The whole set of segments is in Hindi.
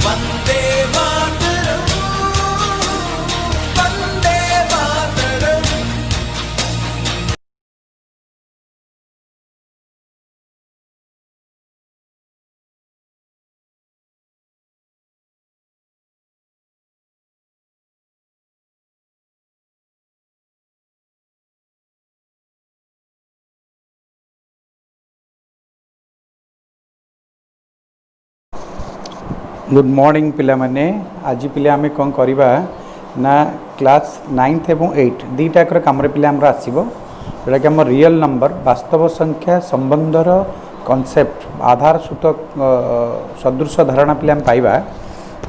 वंदे मातरम, वंदे मातरम। गुड मॉर्निंग पिला माने। आज पिले आमे कौन करिबा ना क्लास 9th एवं 8 दुईटा कम पिले आमर आसो जोटा कि आम रियल नंबर वास्तव संख्या संबंधर कॉन्सेप्ट आधार सूत्र सदृश धारणा पिले आम पाइबा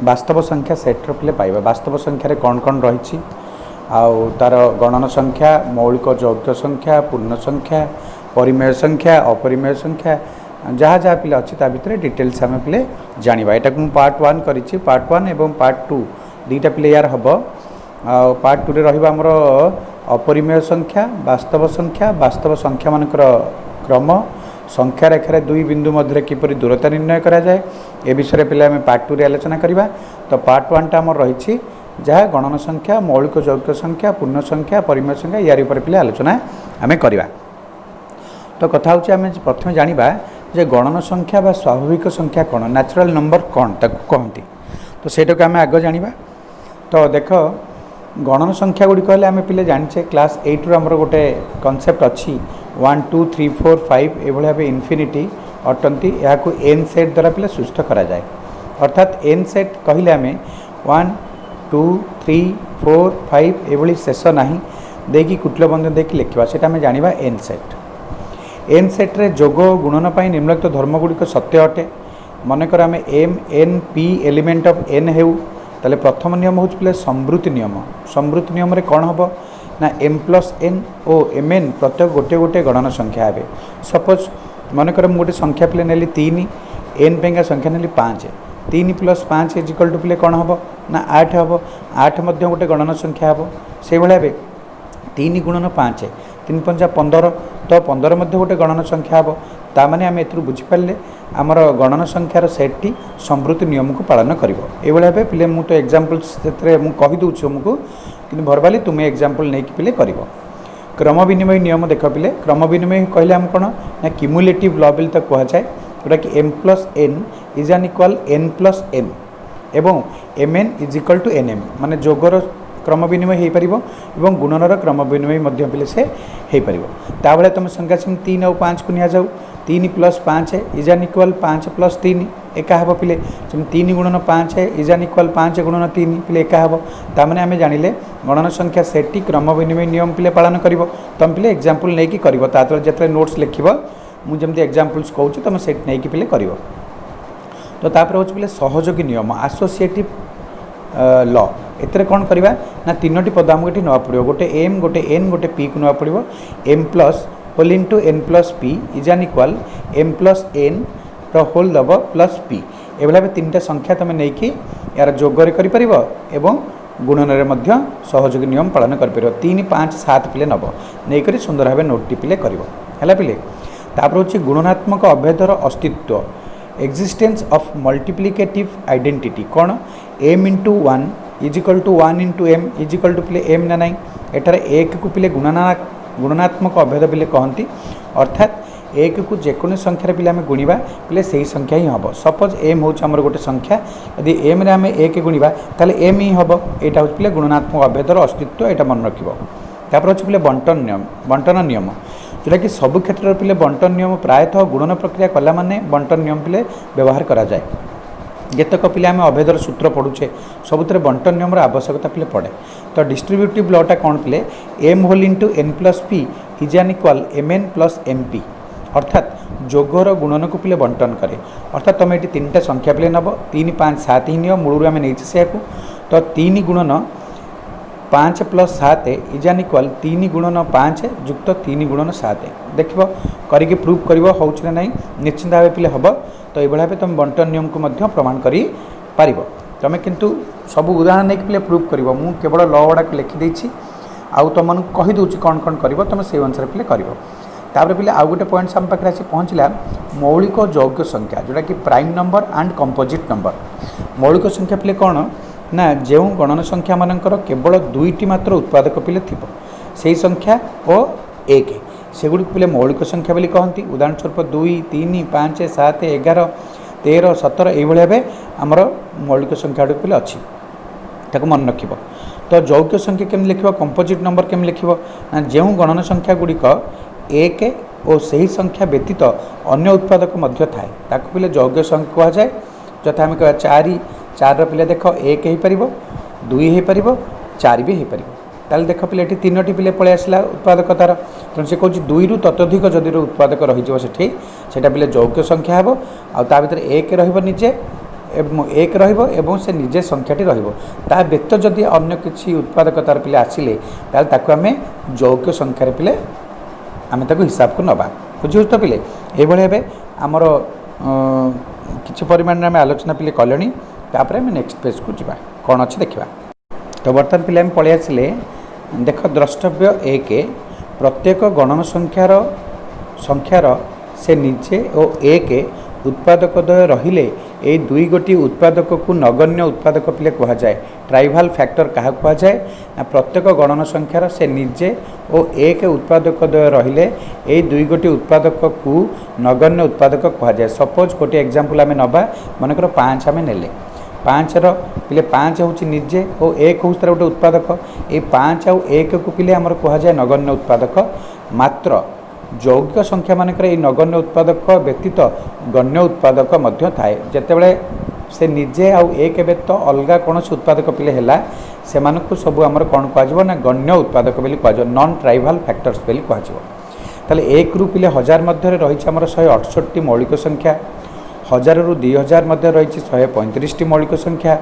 वास्तव संख्या सेट्र पिले पाइबा वास्तव संख्यार कौन कौन रही आउ तार गणन संख्या मौलिक यौगिक संख्या पूर्ण संख्या परिमेय संख्या अपरिमेय संख्या जहाँ जहाँ पिला अच्छी भितर डिटेल्स आम पिले जाना यहाँ को पार्ट 1 करी पार्ट 1 एवं पार्ट 2 दुईटा पिले यार हम पार्ट 2 रे रहिबा अपरिमेय संख्या वास्तव संख्या मानकर क्रम संख्या रेखार दुई बिंदु मध्य किपरि दूरता निर्णय करा जाए ए विषय पे आम पार्ट 2 रे आलोचना करवा। तो पार्ट 1 टा आमर रही जहाँ गणन संख्या मौलिक यौगिक संख्या पूर्ण संख्या परिमेय संख्या यार पे आलोचना आम करवा। तो कथा हूँ आम प्रथम जाना जे गणन संख्या बा स्वाभाविक संख्या कौन नेचुरल नंबर कौन ताको कहती तो सेटा को आम आग जाना। तो देख गणन संख्या गुड़ी कहले आम पे जाने क्लास 8 रू आमर गोटे कॉन्सेप्ट अच्छी 1 2 3 4 5 ये भाव इनफिनिटी अटंती या एन सेट द्वारा पे सुस्थ करा जाए अर्थात एन सेट कहले आम 1 2 3 4 5 ये शेष ना देकी कुटिल बंधु देकी लिखा से जाना एन सेट। एन सेट्रे जोग गुणन पर निम्नलिखित धर्मगुड़िक सत्य अटे मनकर आम M N P element of N हेउ ताले प्रथम नियम हूँ पे संवृत्ति नियम रे कौन हम ना एम प्लस एन ओ एम एन प्रत्येक गोटे गोटे गणन संख्या हे। सपोज मनकर मुझे संख्या पे नेली 3 एन पेगा संख्या नेली 5 3 + 5 इजिकल टू पे कौन हम ना 8 हम 8 गोटे गणन संख्या हम से भाई 3 × 5 3 × 5 15 तो 15 गोटे गणन संख्या हम ताने आम ए बुझीपारे आमर गणन संख्यार सेट्टी संवृत्ति नियम को पालन कर भाव पे मुझे एग्जाम्पल्स कहीदे तुमको कि भरबाली तुम्हें एग्जाम्पल नहीं कि पे कर क्रम विनिमय नियम देख पे क्रम विनिमय कहले आम कौन ना क्यूमुलेटिव लॉ बोली कहुए जोटा कि m + n is N equal n + m एवं mn is equal to nm माने जोगर क्रम विनिमय हो पार और गुणनर क्रम विनिमय पे से हो पार ता भाई तुम संख्या सेम 3 और 5 को नि जाऊ 3 + 5 इज एन इक्वाल 5 + 3 एका हम पे 3 × 5 इज एन इक्वाल 5 × 3 पे एका हम ताने आम जानिले गणन संख्या सेट्टी क्रम विनिमय नियम पे पालन कर तुम पे एग्जाम्पल नहीं कर जो नोट्स लिख मुझे एग्जाम्पल्स कहूँ तुम से नहीं पे कर। तो तापर हूँ पे सहयोगी नियम आसोसिएटिव लॉ एते कौन करवा ना 3टी पद आमको ये ना पड़ो गोटे एम गोटे एन गोटे पी को ना पड़ो M plus whole into N plus P is N equal M plus N whole दब प्लस पी ये भाव 3टा संख्या तुम नहीं यार जोगर कर गुणन सहयोगी नियम पालन कर 3 5 7 पे नब नहीं सुंदर भाव नोट पिले कर पे तापर हूँ गुणनात्मक अभेदर अस्तित्व एक्जिस्टेंस ऑफ मल्टीप्लिकेटिव आइडेंटिटी कौन m × 1 is equal to 1 × m is equal to पे m ना नाई एटार एक को पे गुणनात्मक अभेद पे कहती अर्थात एक को जेको संख्यार पे आम गुणा पे से संख्या ही हम सपोज m हूँ आमर गोटे संख्या यदि m रे आम एक गुणा ताले m ही हम यहाँ हूँ पे गुणनात्मक अभेदर अस्तित्व यहाँ मन रखिपर हूँ पे बंटन नियम जोटा कि सब क्षेत्र पे बंटन नियम प्रायतः गुणन प्रक्रिया कला माने बंटन नियम पे व्यवहार करा जाए जितक पे आम अभेदर सूत्र पढ़ुचे सबुत बंटन नियम आवश्यकता पे पड़े। तो डिस्ट्रीब्यूटिव लॉटा कौन पे m whole into n plus P is N equal mn plus mp अर्थात जोगर गुणन को पे बंटन करे अर्थात तुम ये 3टा संख्या पे नब 3 5 7 ही नियम मूल आम नहीं से तो 3 गुणन 5 + 7 इज एन इक्वाल 3 × 5 युक्त 3 × 7 देख करी प्रूव कर ना ना निश्चिंत भाव पे हम तो ये भाव तुम बंटन नियम को प्रमाण कर तुम किंतु सब उदाहरण नहीं पे प्रूव कर केवल ल गुड़ाक लिखिदे आउ तुम कहीदे कौन कौन कर तुम से अनुसार पे कर तापर पे आउ गोटे पॉइंट्स आम पाखे आसी पहुँचला मौलिक यौगिक संख्या जोटा कि prime number and composite number मौलिक संख्या पिले कौन ना जो गणन संख्या मानकर केवल दुईटी मात्र उत्पादक पिले थी से संख्या और एक सेगुड़ी पिले मौलिक संख्या बोली कहती। उदाहरण स्वरूप 2 3 5 7 11 13 17 ये भाव आमर मौलिक संख्या गुड़ पिले अच्छी ताको मन रख। तो यौगिक संख्या केमी लिख कंपोजिट नंबर केमी लिख ना जो गणन संख्या गुड़िक एक और सही संख्या व्यतीत अन्य उत्पादक मध्य थाए ताको पिले यौगिक संख्या कहुए। जथा आम कह 4 पिले देख 1 हो पार 2 हो पार 4 भी हो पार। ताल देख पिले ये 3टी पिले पलि आसला उत्पादक तार तेणु से कौन 2 रु ततोधिक जदि उत्पादक रही से पिले यौगिक संख्या हे आ भर 1 रजे एक रही से निजे संख्याटी ता व्यतीत जदि अन्य किसी उत्पादक तार पिले आसिले ताकू आम यौगिक संख्यार पिले आम हिसाब को नवा बुझे तो पिले ये आमर किसी परिमाण आम आलोचना पिले कले तापर आम नेक्स्ट पेज को जा कौन अच्छे देखा। तो बर्तमान पिले आम पलि आसिले देख द्रष्टव्य एक प्रत्येक गणन संख्यार से निजे और एक उत्पादक द्वय रहिले ये दुई गोटी उत्पादक को नगण्य उत्पादक पिले कह जाए। ट्राइवाल फैक्टर क्या कह जाए ना प्रत्येक गणन संख्यार से निजे और एक उत्पादक द्वय रहिले ये दुई गोटी उत्पादक को नगण्य उत्पादक कह जाए। सपोज गोटे एग्जांपल आम नवा मनकर 5 आम नेले 5 पिले 5 हूँ निजे और 1 हूँ तार गोटे उत्पादक ये 5 आउ 1 को पिले आमर कह जाए नगण्य उत्पादक। मात्र यौगिक संख्या मानकर ये नगण्य उत्पादक व्यतीत गण्य उत्पादक मध्य थाए जेतेबेले से निजे आउ एक व्यतीत अलग कौन उत्पादक पिले है से सब आमर कौन कह ना गण्य उत्पादक बोली कह नॉन ट्राइवाल फैक्टर्स बोली कह। ताले 1 रु पिले 1000 मध्य रही आमर 168 मौलिक संख्या 1000 रु 2000 मध्य रही 135 मौलिक संख्या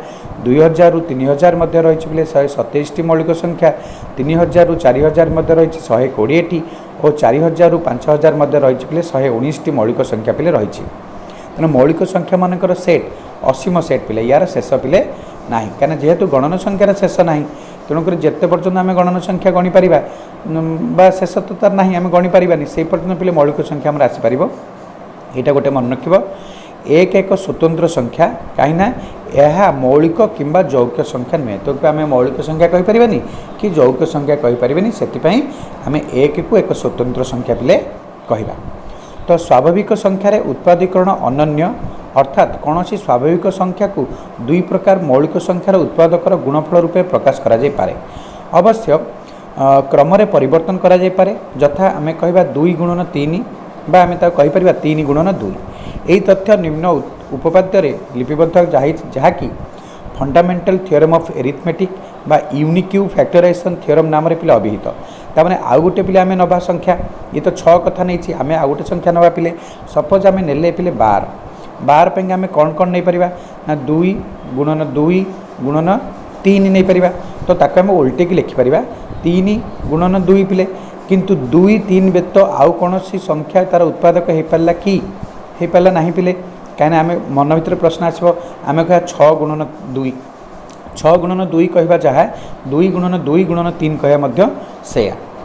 2000 रु 3000 मध्य रही पिले 127 मौलिक संख्या 3000 रु 4000 मध्य रही 120 और 4000 रु 5000 मध्य रही पिले 119 मौलिक संख्या पिले रही। तेना मौलिक संख्या मानकर सेट असीम सेट पिले यार शेष पिले ना कहीं जेहेतु गणन संख्यार शेष ना तेणुक जिते पर्यटन आम गणन संख्या गणिपर बा शेष तो तार ना आम गणिपारानी से पर्यटन पिले मौलिक संख्या आम आसीपर। यहाँ गोटे मन रख एक स्वतंत्र संख्या कहीं यह मौलिक किंबा यौगिक संख्या नुहे तो आम मौलिक संख्या कहीपरानी कि यौगिक संख्या कहीपरानी से आम एक को एक स्वतंत्र संख्या पिले कहवा। तो स्वाभाविक संख्यार उत्पादीकरण अनन्य अर्थात कौन सी स्वाभाविक संख्या को दुई प्रकार मौलिक संख्यार उत्पादकर गुणफल रूपे प्रकाश करा जाय पारे। अवश्य क्रम परिवर्तन करा जाय पारे यथा आम कह 2 गुणन 3 बा आम कहीपर 3 गुणन 2 यही तथ्य निम्न उपपाद्य लिपिबद्ध जहाँकि फंडामेंटल थ्योरम ऑफ एरिथमेटिक बा यूनिक्यू फैक्टराइजेशन थ्योरम नाम पिले अभिहित। तामाने आउ गोटे पिले आम नवा संख्या ये तो 6 कथा नहीं आम आउ गोटे संख्या नवा पिले सपोज आम नेले पिले 12 पे आम कौन कौन नहीं पारिबा ना 2 गुणन 3 नहीं पारिबा तो ताको आम उल्टे की लिखि पारिबा 3 गुणन 2 पिले किंतु 2 3 व्यतीत आउ कौन सी संख्या तार उत्पादक हो पारा कि हो पारा ना पिले कहीं आम मन भर प्रश्न आसो आम कह 6 गुणन 2 6 गुणन 2 कहवा जहाँ 2 गुणन 3 कहवा से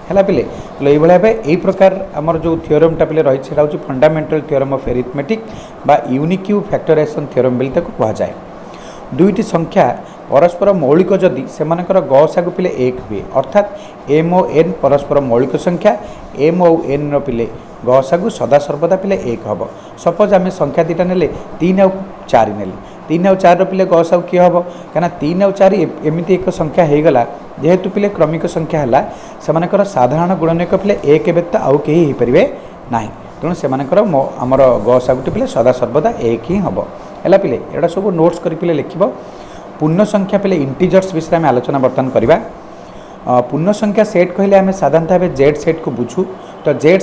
है पिले। तो ये भाव यही प्रकार आमर जो थ्योरमटा पिले रही है फंडामेंटल थ्योरम ऑफ एरिथमेटिक बा यूनिक्यू फैक्टराइजेशन थ्योरम बोली कह जाए। दुईटी संख्या परस्पर मौलिक जदि सेमानकर गसागु पिले 1 हुए अर्थात एम और एन परस्पर मौलिक संख्या एम और एन रे गसागु सदा सर्वदा पिले 1 हम। सपोज आम संख्या दुटा ने 3 और 4 ने 3 और 4 पिले गसागु किए हम कहीं 3 और 4 एमती एक संख्या हो गला जेहेतु पिले क्रमिक संख्या है सेमानकर साधारण गुणनीयक पिले 1 व्यतीत आउ कहीं हो पारे ना तेणु सेमानकर आमर गसागुटी पिले सदा सर्वदा 1 ही हम है पिले। एटा सब नोट्स कर पिले लिख पूर्ण संख्या पिले इंटीजर्स विषय में आलोचना बर्तमान करवा। पूर्ण संख्या सेट कहले आम साधारणतः भाव जेड सेट को बुझू तो Z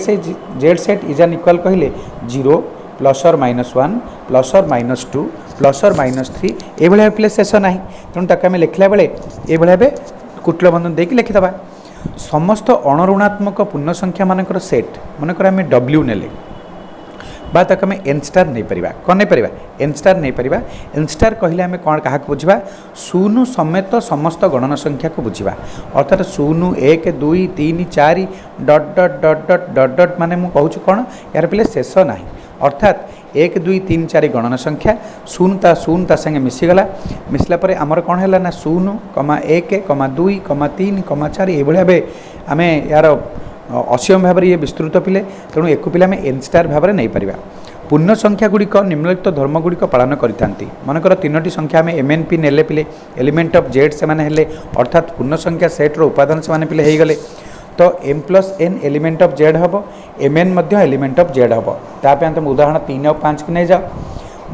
set is N equal कहले 0 प्लस और माइनस 1 प्लस और माइनस 2 प्लस और माइनस 3 ये भाई पिले शेष ना तेणु ताक आम लिखला बेले ये भाव कुटल बंधन देकी लिखिदबा। समस्त अणऋणात्मक पूर्ण संख्या मानकर सेट मनकर आम डब्ल्यू नेले बा तक आम एन स्टार नहीं पारिबा कौन नहीं पारिबा एन स्टार नहीं पारिबा। एन स्टार कहले आम कौन क्या बुझा 0 समेत समस्त गणन संख्या को बुझा अर्थात 0 1 2 3 4 डट डट डट डट डट डट माने मु कहूँ कौन यार पिले शेष ना अर्थात 1 2 3 4 गणन संख्या शून्य ता संगे मिसीगला मिसला पर आमर कौन है ना 0 1 2 3 4 ये भाव आम यार असीम भाव ये विस्तृत पिले तेणु एक पिले आम एन स्टार भाव नहीं पारिबा। पूर्ण संख्या गुड़िक निम्नलिखित धर्म गुड़िक पालन करिथांती मनकर 3टी संख्या आम एम एन पी नेले पिले एलिमेंट ऑफ जेड से माने हेले अर्थात पूर्ण संख्या सेट्र उपादान से माने पिले गले तो m plus n element of Z हम m n element of Z हम ताप तुम उदाहरण 3 और 5 को नहीं जाओ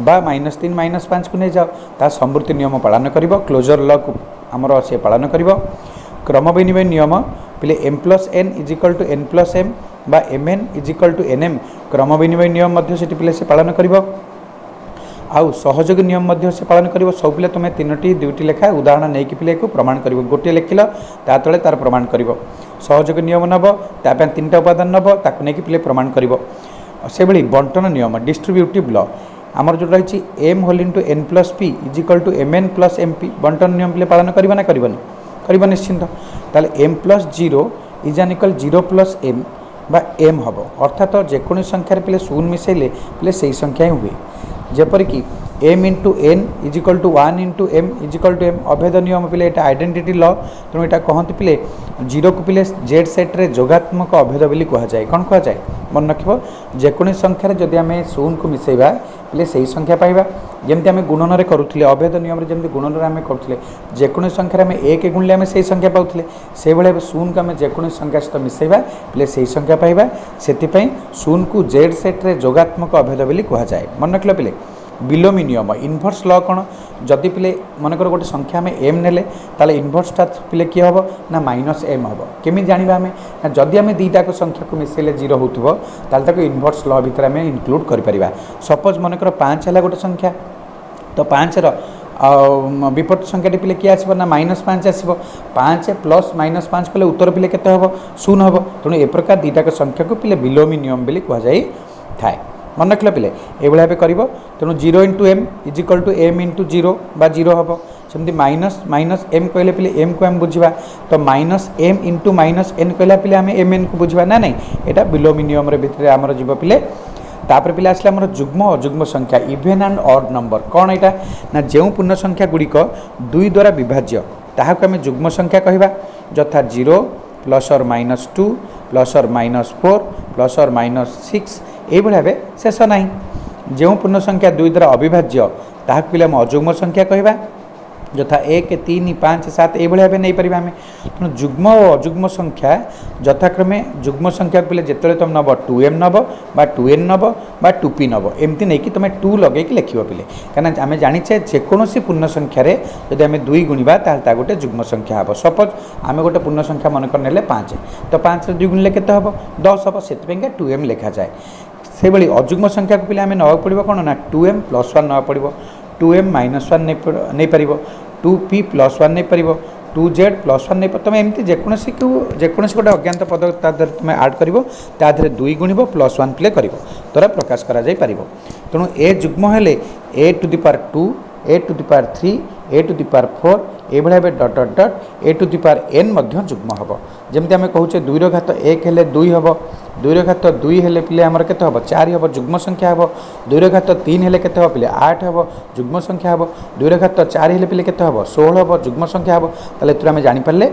बा -3 -5 को नहीं जाओ ता समृद्धि नियम पालन कर क्लोजर लॉ को आमर से पालन कर क्रम विनिमय नियम पिले m plus n is equal to n plus m बा M N is equal to N M क्रम विनिमय नियम पिले से पालन कर आउ सहयोग नियम से पालन कर सब पिले तुम्हें 3टी 2टी लेखा उदाहरण नहीं कि पिले को प्रमाण कर गोटे लिखिल ता तले तार प्रमाण कर सहयोग नियम नब ताप 3टा उपादान नब ताकू नहीं कि पिले प्रमाण कर से भली बंटन नियम डिस्ट्रीब्यूटिव लॉ आमर जो रही m whole into N plus p equal to m n plus m p बंटन नियम पिले पालन करबा ना करबा निश्चिंत ताले m plus 0 is n equal 0 plus m बा एम हम अर्थात जेकोनी संख्यार पिले शून्य मिसेले पिले से संख्या ही हुए जेपरिक m into n is equal to 1 into M is equal to m अभेद नियम पिले एटा आइडेंटिटी लॉ तेणु यहाँ कहते पिले 0 को पिले जेड सेट्रे जोगात्मक अभेद बोली कहुए कौन कहुए मन रख जेकोनी संख्यार जदि आम शून्य को मिसेबा पिले से संख्या पाइबा जमती आम गुणन करुले अभेद नियम जमी गुणन आम करुले जेकोनी संख्यार आम 1 गुणले आम से संख्या पाऊले से भाई शून्य को आम जेकोनी संख्या सहित मिसेबा पिले से संख्या पाइबा से शून्य को जेड सेट्रे जोगात्मक अभेद बोली कहुए मन रख पिले बिलोमी नियम इनभर्स लॉ कौन जदि पिले मनकर गोटे संख्या में एम नेले ताले इनभर्सटा पिले किए हम ना माइनस एम हम केमी जाना आम ना जदि आम दुईटा संख्या को मिसेले 0 हो ताको इनभर्स लॉ भितर आम इनक्लूड कर सपोज मनकर 5 है गोटे संख्या तो 5 विपरीत संख्या पिले किए आसो ना -5 आसो 5 प्लस -5 कले उत्तर पिले केते हम 0 हम तेणु ए प्रकार दुईटा संख्या को पिले बिलोमी नियम बोली कहुए थाए मन रख पिले ये भाव कर तेणु 0 into M is equal to M into 0 बा 0 हम सेमती माइनस माइनस एम कहले पिले एम को आम बुझा तो minus M into minus N कहला पिले आम एम एन को बुझा ना नहीं यहाँ बिलोमी नियम भितर आमर जीव पिले तापर पिले आसले आमर जुग्म अजुग्म संख्या इवेन एंड ऑड नंबर कौन यहाँ ना जो पूर्ण संख्या गुड़िक 2 द्वारा विभाज्य ताहाक आम जुग्म संख्या कहवा यथा 0 प्लस और -2 प्लस और -4 प्लस और -6 ये भाव शेष ना जो पूर्ण संख्या 2 द्वारा अविभाज्य ताहाक पिले आम अजुग्म संख्या कहवा यथा 1 3 5 7 ये भाव नहीं पारे आम तेणु जुग्म और अजुग्म संख्या यथाक्रमे जुग्म संख्या पिले जिते तुम नब 2m नब बा 2n नब बा 2p नब एमती नहीं कि तुम 2 लगे लिख पिले कहीं आम जाचे जेकोसी पूर्ण संख्यार जब आम 2 गुणवा ताल गोटे जुग्म संख्या हम सपोज आम गोटे पूर्ण संख्या मनकर ने 5 तो 5 2 गुणिले के हम 10 हम से 2m लिखा जाए से भाई अजुग्म संख्या को पिले आम नवा पड़ो कौन ना 2m प्लस 1 नवा पड़ो 2m माइनस 1 नहीं पार 2p प्लस 1 नहीं पार 2z प्लस 1 नहीं तुम एमती जेकोसी गोटे अज्ञात पद तुम आड कर 2 गुणव प्लस 1 प्ले कर द्वारा प्रकाश करा जाई पारिबो तेणु ए जुग्म हेले a to the power 2 a to the power 3 a to the power 4 ये भाव dot dot dot a to the power n जुग्म हम जमी आम कहूचे 2 घात 1 हेले 2 हम 2 घात 2 हेले पिले आमर केते हम 4 हम जुग्म संख्या हम 2 घात 3 हेले केते हम पिले 8 हम जुग्म संख्या हम 2 घात 4 हेले पिले केते हम 16 हम जुग्म संख्या हम ताले एतुरे आम जानि पारले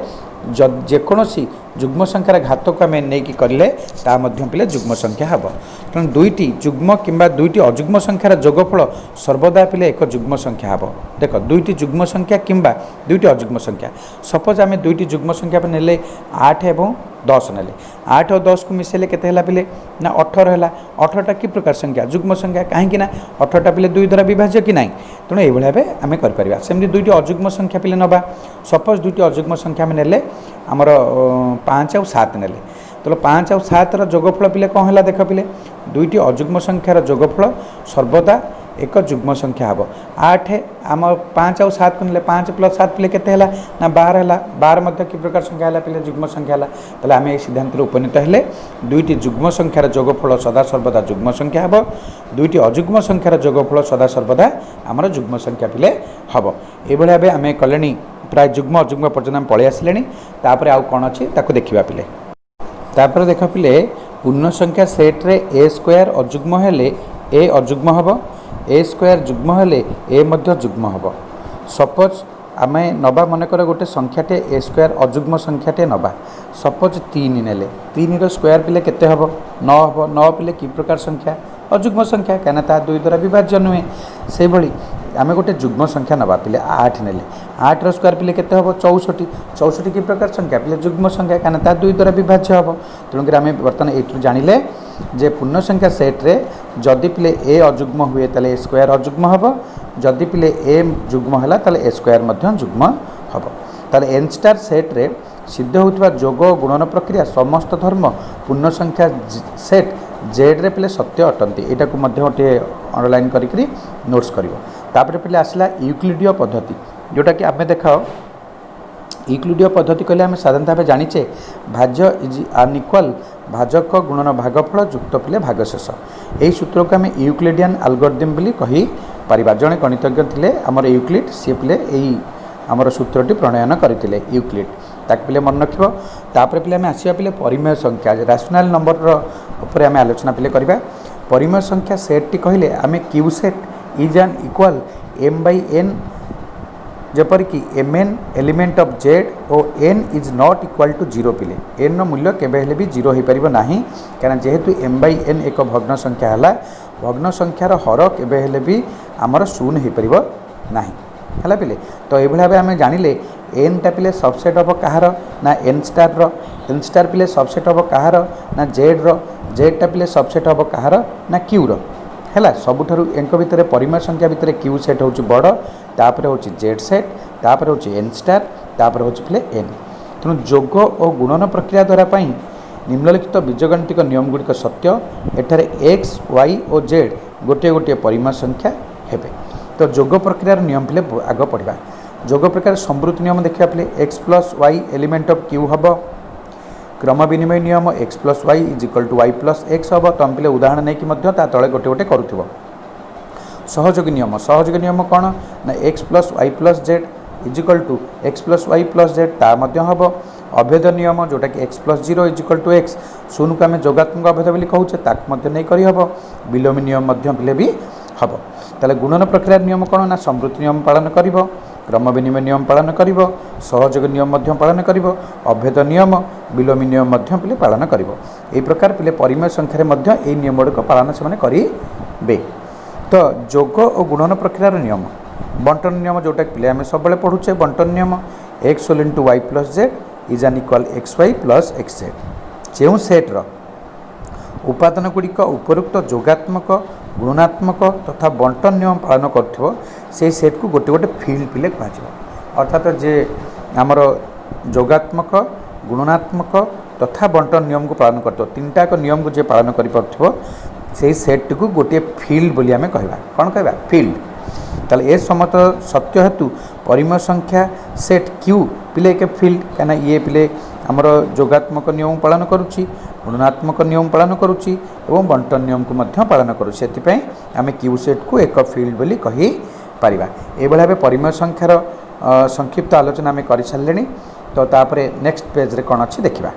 जेकोसी जुग्म संख्यार घात को आम नहीं करें ता पिले जुग्म संख्या हम तेणु 2टी जुग्म किंबा 2टी अजुग्म संख्यार जोगफल सर्वदा पिले एक जुग्म संख्या हम देख 2टी जुग्म संख्या किंबा 2टी अजुग्म संख्या सपोज आम 2टी जुग्म संख्या ने 8 एवं 10 ने 8 और 10 को मिसेले केते हला पिले ना 18 है 18टा कि प्रकार संख्या जुग्म संख्या कहीं 18टा पिले 2 द्वारा विभाज्य कि नहीं तेणु ये भाव आम कर सेमती 2टी अजुग्म संख्या पिले नवा सपोज 2टी अजुग्म संख्या ने आमर 5 और 7 ने तो 5 और 7 जोगफल पिले कौन है देख पिले 2टी अजुग्म संख्यार जोगफल सर्वदा एक जुग्म संख्या हम 8 आम 5 और 7 को ने 5 प्लस 7 पिले केते हला ना 12 है 12 कि प्रकार संख्या है पिले जुग्म संख्या है ताले आम ये सिद्धांत उपनीत हेले 2टी जुग्म संख्यार जोगफल सदा सर्वदा जुग्म संख्या हम 2टी अजुग्म संख्यार जोगफल सदा सर्वदा आमर जुग्म संख्या पिले हम ये भाव आम कले प्राय जुग्म अजुग्म पर्यटन आम पलि आसिले तापर आउ कौन अच्छी देखा पिले तापर देख पिले पूर्ण संख्या सेट्रे a स्क्वायर अजुग्म हेले ए अजुग्म हम ए स्क्वायर जुग्म हेले ए मध्य जुग्म हम सपोज आम नवा मनकर गोटे संख्याटे ए स्क्वायर अजुग्म संख्याटे नवा सपोज 3 नेले 3 स्क्वायर पिले केते हम 9 हम 9 पिले कि प्रकार संख्या अजुग्म संख्या कहीं ता 2 द्वारा विभाज्य नुहे से भली आम गोटे जुग्म संख्या नवा पिले 8 नेले 8 स्क्वायर पिले केते हम 64 64 कि प्रकार संख्या पिले जुग्म संख्या कहीं ता 2 द्वारा विभाज्य हम तेणुक आम बर्तमान ये जानिले जे पूर्ण संख्या सेट रे जदि पिले ए अजुग्म हुए ताले ए स्क्वायर अजुग्म हम जदि पिले ए जुग्म है ताले ए स्क्वायर मध्य जुग्म हम ताले एन स्टार सेट रे सिद्ध होता जोग गुणन प्रक्रिया समस्त धर्म पूर्ण संख्या सेट जेड रे पिले सत्य अटंती यहाँ को गोटे अंडरलाइन करी नोट्स कर पिले आसला यूक्लिडीय पद्धति जोटा कि आम देखाओ यूक्लिडीय पद्धति कहले आम साधारणतः भाव जानीचे भाज्य इज अनइक्वाल भाजक गुणन भागफल युक्त पिले भागशेष यही सूत्र को आम यूक्लिडियन एल्गोरिथम बोली कही पारिबा जड़े गणितज्ञ थिले आमर यूक्लिड सी पिले यही आमर सूत्रटी प्रणयन करते यूक्लिड ताक पिले मन रखिबो तापर पिले आम आसीबा पिले परिमेय संख्या रैशनल नंबर ऊपर आम आलोचना पिले करबा परिमेय संख्या सेट टी कहले आम Q set is N equal m by n जपरिक m n element of Z और n is not equal to 0 पिले एन मूल्य केबे हेले भी 0 हो पारिबो नाही कारण जेहेतु एम बाय एन एक भग्न संख्या हला भग्न संख्यार हर केबे हेले भी आमर शून्य हो पारिबो नाही हला पिले तो ये भाव आम जानिले एन टा पिले सबसेट हम कहार ना एन स्टार पिले सबसेट हम कहार ना जेड टा पिले सबसेट हम कहार ना क्यू है सबुठारु एंक भितर परिमेय संख्या भितर क्यू सेट हूँ बड़ तापर हूँ जेड सेट तापर हूँ एन स्टार तापर हूँ पिले एन तेणु जोग और गुणन प्रक्रिया द्वारा निम्नलिखित बीजगणितिक नियम गुड़िक सत्य एठारे एक्स वाई और जेड गोटे गोटे परिमेय संख्या हेबे तो जोग प्रक्रियार नियम पिले आग पढ़ा जोग प्रक्रिया संवृत्ति नियम देखा पिले X plus Y element of Q हम क्रम विनिमय नियम X plus Y is equal to Y plus X हम तो आम पिले उदाहरण नहीं तले गोटे गोटे करूँ सहयोगी नियम कौन ना X plus Y plus Z is equal to X plus Y plus Z ता हम अभेद नियम जोटा कि X plus 0 is equal to X शून्य को आम जोगात्मक अभेद बोली कहूचे ताक नहीं करहब विलोमी नियम पिले भी हम ताले गुणन प्रक्रिया नियम कौन ना संवृत्ति नियम पालन कर क्रम विनिमय नियम पालन कर सहयोग नियम पालन कर अभेद नियम विलोमी नियम पिले पालन कर प्रकार पिले परिमेय संख्यार यही नियम गुड़िक पालन से करेंगे तो जोग और गुणन प्रक्रियार नियम बंटन नियम जोटा पिले आम सब पढ़ुचे बंटन नियम X whole into Y plus Z is N equal X Y plus X Z जो सेट्र उपादान गुड़िक उपरुक्त जोगात्मक गुणात्मक तथा बंटन नियम पालन कर सेट को गोटे गोटे फील्ड पिले कह अर्थात जे आमर जोगात्मक गुणात्मक तथा बंटन नियम को पालन कर तीनटा नियम को जे पालन कर सेट को गोटे फील्ड बोली आम कहवा कौन कहवा फील्ड ताले ए समत सत्य हेतु परिमेय संख्या सेट क्यू पिले एक फील्ड कहीं ये पिले आमर जोगात्मक नियम पालन करुच्ची गुणात्मक नियम पालन करुच्ची एवं बंटन नियम को पालन करुच्ची से आम क्यू सेट को एक फील्ड बोली कही पारिबा ए भाव परिमेय संख्यार संक्षिप्त आलोचना आम कर सारे तो तापर नेक्स्ट पेज रे कौन अच्छी देखा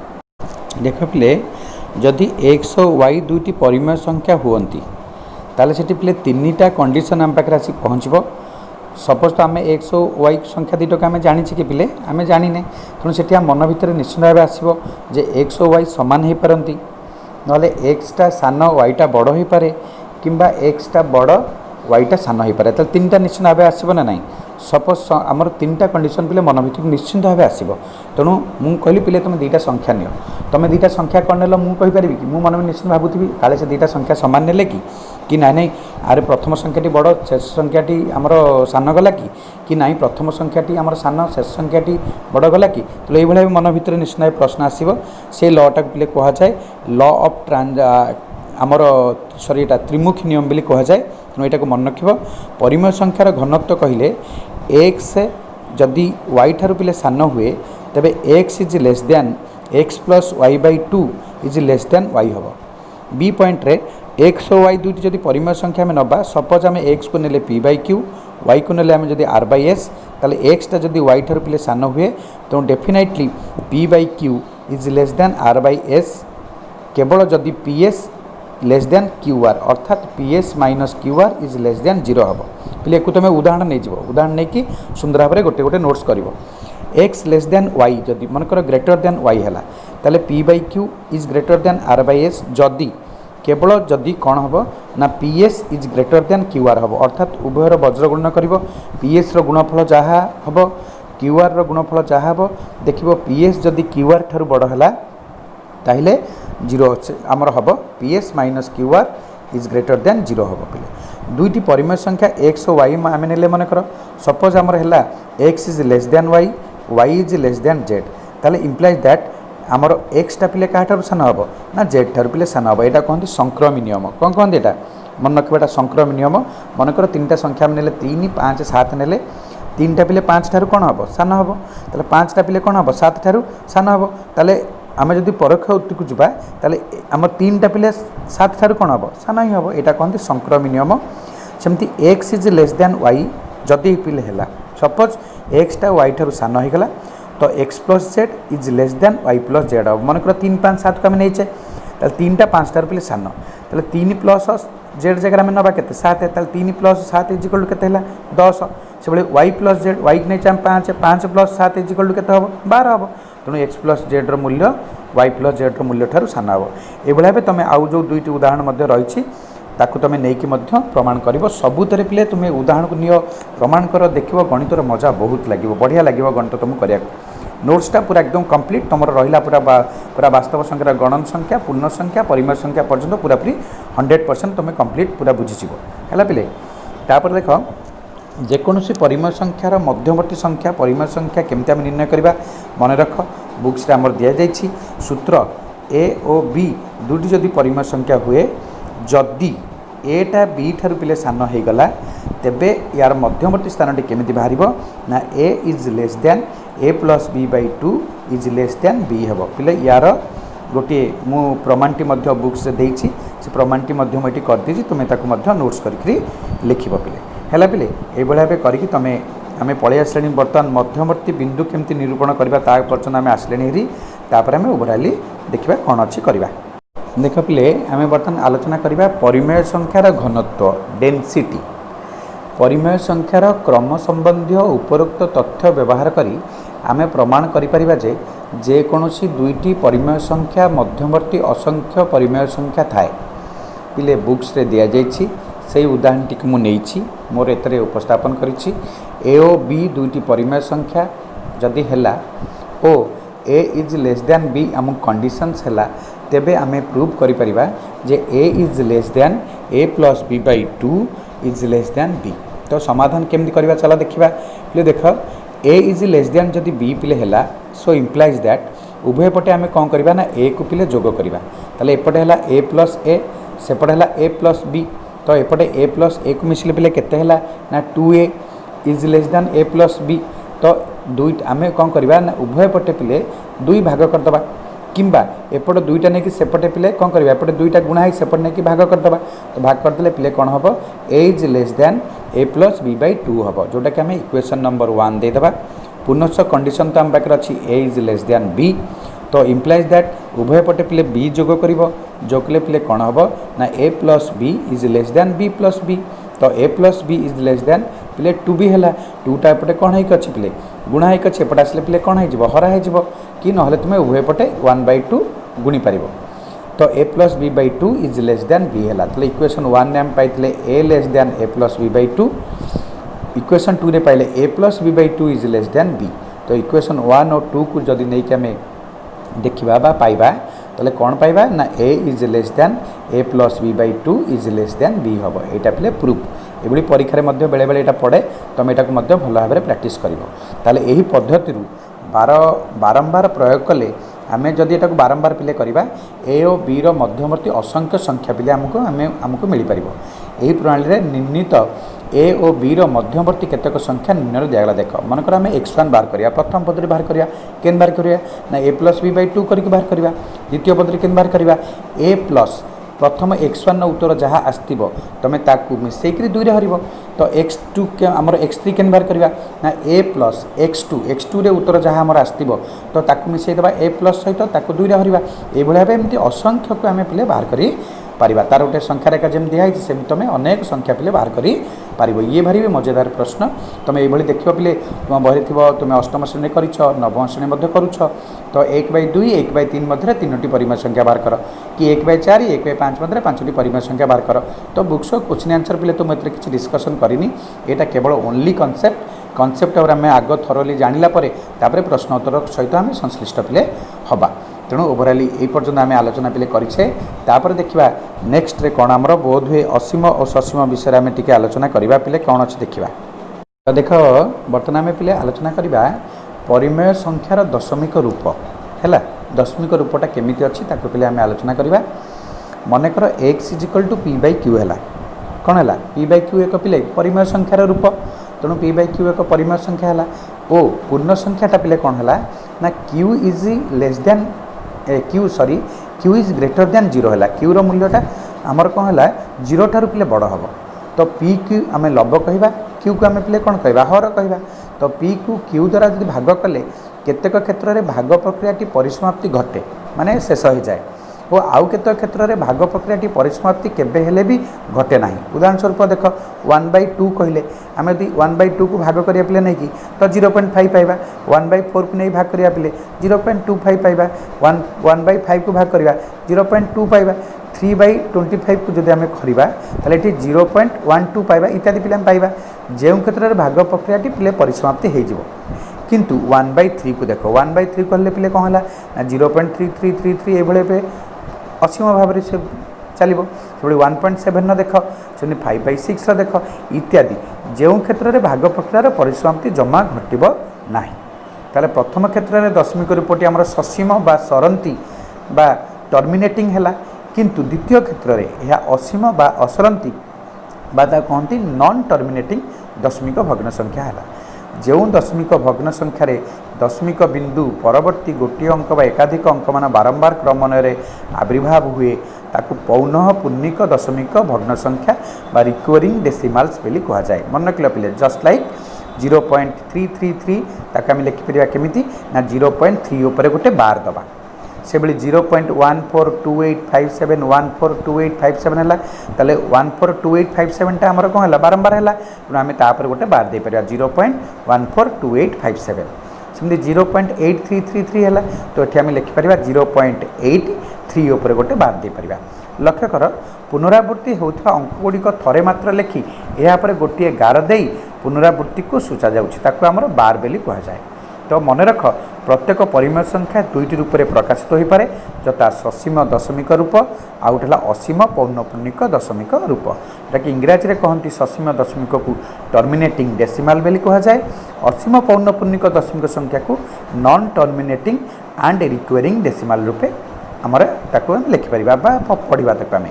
देख पिले जदि एक्स और वाई दुईटी परिमेय संख्या हुअंती ताले सेठी पिले तीनटा कंडीशन आम पाखे आसी पहुँचब सपोज तो आम एक्स और वाई संख्या दुईटा आम जानी कि पिले आम जाने तेणु से मन भितर निश्चित भाव आसो जे एक्स और वाई सामान हो पारती ना एक्सटा सान वाईटा बड़ हो पारे किंबा एक्सटा बड़ वाईटा सान हो पारे तीनटा निश्चित भाव आसो ना ना सपोज आमर तीनटा कंडीशन पिले मन भितर निश्चित भाव आसो तेणु मुझे कहली पिले तुम दुईटा संख्या नियो तुम दुईटा संख्या कौन नेल मुझे कहीपरि कि मुझे मन में निश्चित भावुथी काले से दुईटा संख्या सामान नेले कि ना नहीं आरे प्रथम संख्याटी बड़ शेष संख्याटी आमर सान गला कि ना प्रथम संख्याटी आमर सान शेष संख्याटी बड़ गला कि तो ये भाव मन भितर निश्चित भाव प्रश्न आसो से लटा पिले कह जाए ल अफ आमर सॉरी एटा त्रिमुखी नियम बोली कह जाए तेणु यहाँ मन रख परिमेय संख्यार घनत्व कहले एक्स जदि वाई ठार पिले सान हुए तेबे X is less than X plus Y by 2 is less than Y हम बी पॉइंट रे एक्स और वाई दुईटी जदि परिमेय संख्या में नबा सपोज आम एक्स को नेले पी बाई क्यू वाई को नेले आम जदि आर बाई एस ताले एक्सटा जदि वाई ठार पिले सान हुए तो definitely p by Q is less than r by s केवल जदि p s less than Q r अर्थात p s minus q r is less than 0 हम पे तुम उदाहरण नहीं जीव उदाहरण नहीं कि सुंदर भाव में गोटे गोटे नोट्स कर एक्स लेस देन वाई जदि मनकर ग्रेटर देन वाई है ताले P by Q is greater than R by S जदि केवल जदि कौन हम ना P S is greater than Q R हम अर्थात उभयर वज्र गुणन कर पी एस गुणफल जहाँ हम क्यू आर गुणफल जहाँ हम देख पी एस जदि क्यू आर ठार बड़ है ताहले 0 आमर हम P s minus q r is greater then 0 हम पे दुईटी परिमेय संख्या एक्स और वाई आम ने मनकर सपोज आमर है X is less than Y is less than Z ताले इम्प्लाइज दैट आमर एक्सटा पिले क्या सान हम ना जेड ठार पिले सान हम यहाँ कहते संक्रमी नियम कौन कहते यहाँ मन रखा संक्रमी नियम मनकर 3टा संख्या ने 3 5 7 ने 3टा पिले 5 ठार कौन हम सान हम ताले 5टा पिले कौन हम 7 ठार सान हम ताले आम जदि परोक्ष उत्ती को जावा ताले आम 3टा पिले 7 ठार कौन हम सान ही हम यहाँ कहते संक्रमी नियम सेमती X is less than Y जदि पिले है सपोज एक्सटा वाई ठार सान हो गला तो X plus Z is less than Y plus Z हम मनकर 3 5 7 को आम नहीं 3टा 5 ठार पिले सान ताले 3 प्लस जेड जगह आम ना के 7 है 3 प्लस 7 इजिकल टू के 10 से वाई प्लस जेड वाई नहीं 5 5 प्लस 7 इजिकल टू के 12 हम तेणु एक्स प्लस जेड्र मूल्य वाई प्लस जेड्र मूल्य ठार सान हम ये तुम आउ जो दुईटी उदाहरण रही ताकू तुम नहीं प्रमाण कर सबुतरे पिले तुम उदाहरण को नियो प्रमाण कर देख गणितर मजा बहुत लगे बढ़िया लगे गणित तुम करा नोट्सटा पूरा एकदम कंप्लीट तुम रहा पूरा पूरा वास्तव संख्या गणन संख्या पूर्ण संख्या परिमेय संख्या पर्यंत पूरा पूरी 100% तुम कंप्लीट पूरा बुझीज है पे तापर देख जेकोसी परिमेय संख्यार मध्यवर्ती संख्या परिमेय संख्या केमती आम निर्णय करवा मन रख बुक्स आमर दि जाइए सूत्र ए और बी दुटी जदि परिमेय संख्या हुए जदि एटा बी ठार पिले सान हो गला तेबे यार मध्यवर्ती स्थान केमिति बाहर ना a is less than A plus b by 2 is less than b हम पिले यार गोटे मु प्रमाणटी बुक्स देइछि से प्रमाणटी मुझे करदे तुम ताकू नोट्स करके लिख पिले है पिले ये भाव करके तुम आम पलि आसले बर्तमान मध्यवर्ती बिंदु केमती निरूपण करवा पर्यटन आम आसले हेरी तापर आम ओभराली देखा कौन अच्छी करवा देख पिले आम बर्तमान आलोचना करवा परिमेय संख्यार घनत्व डेनसिटी परिमेय संख्यार क्रम संबंधी उपरोक्त तथ्य व्यवहार करी आम प्रमाण करिपरिबा जे जेकोसी दुईटी परिमेय संख्या मध्यवर्ती असंख्य परिमेय संख्या थाए पिले बुक्स रे दिया जाइछि से उदाहरण टी मुझे मोर एतरे उपस्थापन करिछि ए ओ बी दुईटी परिमेय संख्या जदि हैला ओ a is less than b आम कंडीशंस हैला तेबे आमे प्रूव करिपरिबा जे a is less than A plus b by 2 is less than b तो समाधान केमती करवा चला देखा पे देख ए इज लेस देन जदि बी पिले हैला सो इम्प्लाइज दैट उभय पटे आमे कौन करवा ना ए को पिले जोग करवा ताले एपटे हैला ए प्लस ए सेपटे हैला ए प्लस बी तो एपटे ए प्लस ए को मिसले पिले केते हैला ना 2a is less than A plus B तो दुई आमे कौन करवा ना उभय पटे पिले दुई भाग करदबा किंबा एपट दुईटा नहीं कि सेपटे पिले कौन करवा एपटे दुईटा गुणा है सेपटे नहीं कि भाग करदबा तो भाग करदे पिले कौन हम a is less than A plus b by 2 हम जोटा कि आम इक्वेशन नंबर 1 देदेबा पुनश्च कंडीशन तो आम पाखे अच्छी ए इज लेस देन बी तो इम्प्लाइज दैट उभय पटे पिले बी जोग कर जोगले पिले कौन हम ना a plus b is less than b plus B तो a plus b is less than पिले 2b है 2टा एपटे कौन है अच्छी पिले गुणा है अच्छे एपटे आसले पिले कौन हो हरा हो कि ना तुम उभय पटे 1/2 गुणी पार तो a plus b by 2 is less than b है तो इक्वेशन 1 आम पाइले a less than A plus b by 2 equation 2 रे पाइले a plus b by 2 is less than b तो इक्वेशन 1 और 2 को जदि नहीं कि आम देखा पाइबा ताले कौन पाइबा ना a is less than A plus b by 2 is less than b हम यहाँ पे प्रूफ ये परीक्षा बेले बेले यहाँ पड़े तुम यहाँ भल भाव में प्राक्ट कर यही पद्धति बारंबार प्रयोग कले आम जदि यहाँ बारंबार पिले करवा ए और बी मध्यवर्ती असंख्य संख्या पिले आमको मिल पार यही प्रणाली निर्णीत ए और बी मध्यवर्ती केतक संख्या निर्णय दिगला देख मनकर आम x1 बाहर करिया प्रथम पदरी बाहर करिया केन बाहर करिया ना ए प्लस बी बाई 2 करके बाहर करिया द्वितीय पदरी केन बाहर करिया ए प्लस प्रथम x1 उत्तर जहाँ आसो तुम ताकू मिसेक 2 रे हर तो x2 के आमर x3 केन बाहर करिया ना ए प्लस x2 रे उत्तर जहाँ आमर आसो तो ताकू मिसेदेवा ए प्लस सहित ताकू 2 रे हर ये भाव एमती असंख्य को आम पे बाहर कर पारिबा तार गोटे संख्या रेखा जमी दिखाई सेम तुम अनेक संख्या पिले बाहर करी पारिबो ये भारी मजेदार प्रश्न तुम ये देखियो पिले तुम बही थी तुम अष्टम श्रेणी कर नवम श्रेणी करुछ तो 1/2 1/3 मध्य 3टी परिमेय संख्या बाहर कर कि 1/4 1/5 मध्य 5टी परिमेय संख्या बाहर कर तो बुक्स क्वेश्चन आंसर पिले तो मुझे किसी डिस्कसन करनी यहाँ केवल ओनली कनसेप्ट और आम आग थरोली जानिला तापर प्रश्न उत्तर सहित आम संश्लिष्ट पिले हवा तेणु ओभराली यही पर्यटन आम आलोचना पिले करें तापर देखा नेक्स्ट रे कौन आमर बोध हुए असीम और ससीम विषय में टी आलोचना करवा पिले कौन अच्छे देखा तो देख बर्तमान आम पिले आलोचना करवा परिमेय संख्यार दशमिक रूप है दशमिक रूपटा केमिति अच्छी ताको पिले आम आलोचना करवा मनकर x = p/q है कौन है p/q एक पिले परिमेय संख्यार रूप तेणु p/q एक परिमेय संख्या है ओ पूर्ण संख्याटा पिले कौन है ना q इज ग्रेटर दैन 0 है q रो मूल्यटा आमर कौन है 0 ठारू पिले बड़ हम तो p q आम लब कह q को आम पिले कौन कह हर कह तो p को q द्वारा जो भाग कले केतेक क्षेत्र में भाग प्रक्रियाटी परिसमाप्ति घटे माने शेष हो जाए और आउ केतेक क्षेत्र में भाग प्रक्रियाटी परिसमाप्ति केबे हेले भी घटे ना उदाहरण स्वरूप देख 1/2 कहले आम यदि 1/2 को भाग करिया पिले नहीं कि तो 0.5 पाइबा 1/4 को नहीं भाग करिया पिले 0.25 पाइबा 1/5 को भाग करिया 0.2 पाइबा 3/25 को जब आम खरीबा ताले ये 0.12 पाइबा इत्यादि पिले पाइबा जो क्षेत्र में भाग प्रक्रियाटी पिले परिसमाप्ति हो जाए किंतु 1/3 को देख 1/3 कहले पिले कौन है ना 0.3333 ये असीम भाव से चलो 1.7 देख 5/6 देख इत्यादि जो क्षेत्र में भाग प्रक्रियार परिसमाप्ति जमा घटब ना ताले प्रथम क्षेत्र में दशमिक रूपटी आम ससीम बा सरंती बा टर्मिनेटिंग है किंतु द्वितीय क्षेत्र में यह असीम बा असरंती बा कहती नॉन टर्मिनेटिंग दशमिक भग्न संख्या है जो दशमिक भग्न संख्यार दशमिक बिंदु परवर्ती गोटे अंक बा एकाधिक अंक मान बारंबार क्रमन्वय आविर्भाव हुए ताकू पौनः पुन्निक दशमिक भग्न संख्या बा रिकरिंग डेसिमाल्स बोली कह जाए मन रखिल पिले जस्ट लाइक 0.333 ताकू आम लिखिपर केमिति ना 0.3 उपर गोटे बार दबा से भाई 0.142857 142857 है ताले 142857 आमर कौन है बारंबार है आम तापर गोटे बार दे पार 0.142857 सेमती 0.8333 है तो ये आम लिखिपर 0.83 उपर गोटे बार दे पार लक्ष्य कर पुनरावृत्ति होता अंक गुड़िक थरे मात्र लिखि यापर गोटे गार दे पुनरावृत्ति को सूचा जाऊँगी बार बेली कह जाए तो मन रख प्रत्येक परिमेय संख्या दुईटी रूप में प्रकाशित हो पारे जता ससीम दशमिक रूप आउ गोटे असीम पौनपुन्निक दशमिक रूप जोटा कि इंग्राजी में कहती ससीम दशमिक को टर्मिनेटिंग डेसिमाल बेली कह जाए असीम पौनपुन्निक दशमिक संख्या को नॉन टर्मिनेटिंग एंड रिक्वेरिंग डेसिमाल रूपे आमर ताको लिखिपर पढ़ा ताको आम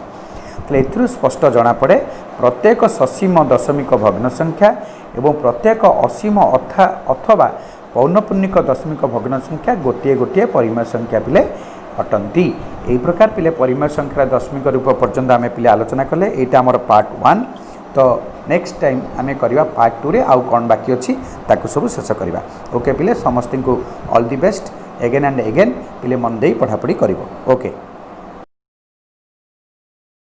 तो स्पष्ट जना पड़े प्रत्येक ससीम दशमिक भग्न संख्या एवं प्रत्येक असीम अथवा पौनपुन्निक दशमिक भग्न संख्या गोटे गोटे परिमेय संख्या पिले अटंती यही प्रकार पिले परिमेय संख्या दशमिक रूप पर्यंत आम पिले आलोचना कले यहाँ आमर पार्ट 1 तो नेक्स्ट टाइम आम करवा पार्ट 2 रे आउ कौन बाकी अच्छी ताकू सब शेष करवा ओके पिले समस्त को all the best again and again पिले मन दे पढ़ापढ़ी कर ओके।